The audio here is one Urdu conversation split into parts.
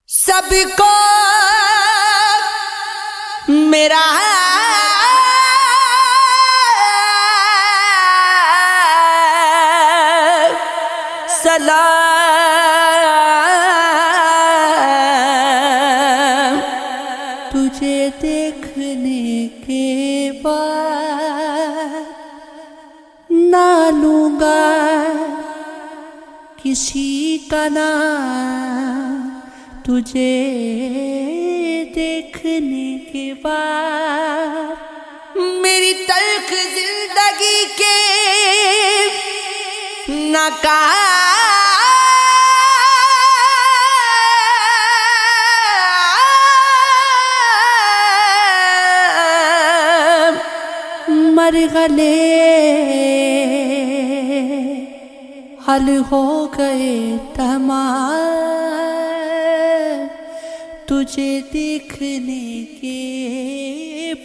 سب کو میرا سلام، تجھے دیکھنے کے بعد نہ لوں گا کسی کا نام، تجھے دیکھنے کے بعد میری تلخ زندگی کے ناکام مرحلے حل ہو گئے تمام، تجھے دیکھنے کے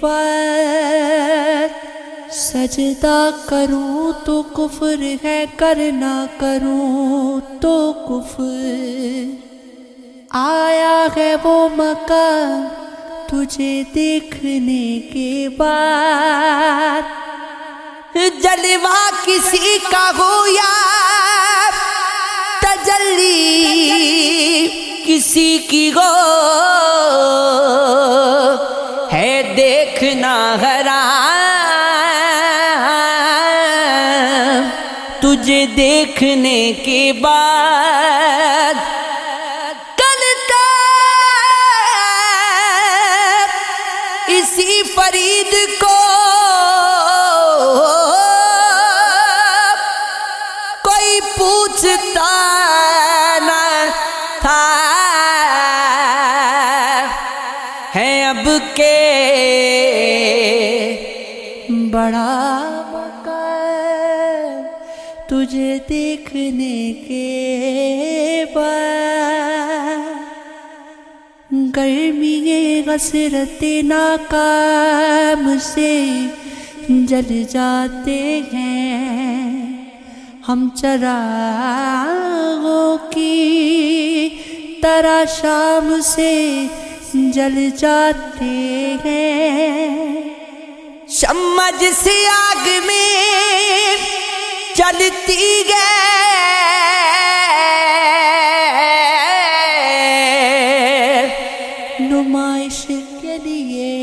بعد سجدہ کروں تو کفر ہے، کرنا کروں تو کفر، آیا ہے وہ مقام تجھے دیکھنے کے بعد، جلوہ کسی کا ہو یا تجلی کسی کی ہو، ہے دیکھنا حرام، تجھے دیکھنے کے بعد کل تک اسی فرید کو کوئی پوچھتا نہ تھا، ہے اب کے بڑا مقام تجھے دیکھنے کے بعد، گرمی حسرت ناکام سے جل جاتے ہیں ہم، چراغوں کی طرح شام سے جل جاتے ہیں، شمع جس آگ میں جلتی ہے نمائش کے لیے،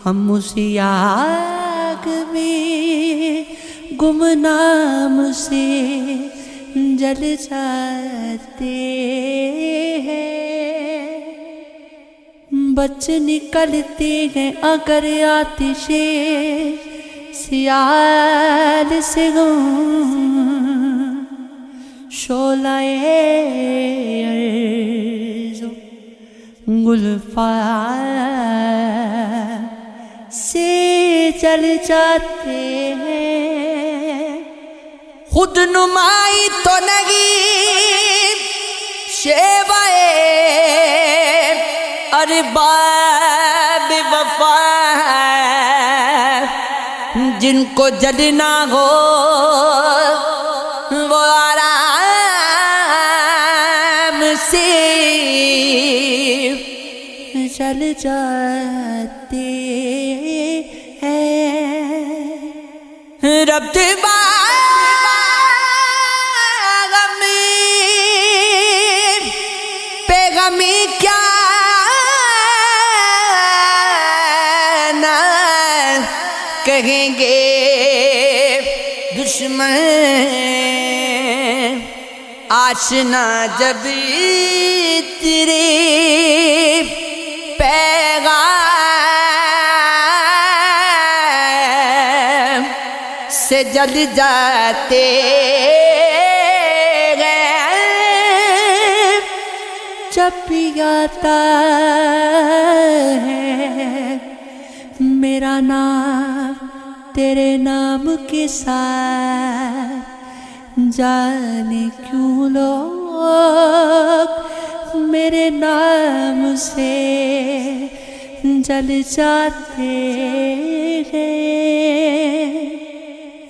ہم اسی آگ میں گمنام سے جل جاتے ہیں، بچ نکلتے ہیں اگر آتش سیال سے ہوں، شعلہ ارز گلفام سے جل جاتے ہیں، خود نمائی تو نہیں شیوائے ارباب وفا، جن کو جلنا ہو وہ آرام سے جل جاتے ہیں، رب پیغامی کیا کہیں گے دشمن، آشنا جب تیرے پیغام سے جل جاتے ہیں، جب بھی آتا ہے میرا نام تیرے نام کے ساتھ، جانے کیوں لوگ میرے نام سے جل جاتے ہیں،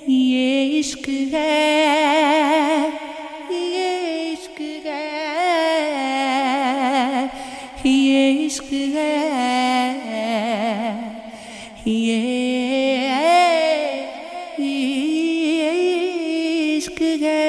یہ عشق ہے، یہ عشق ہے۔ عشق ہے یہ عشق ہے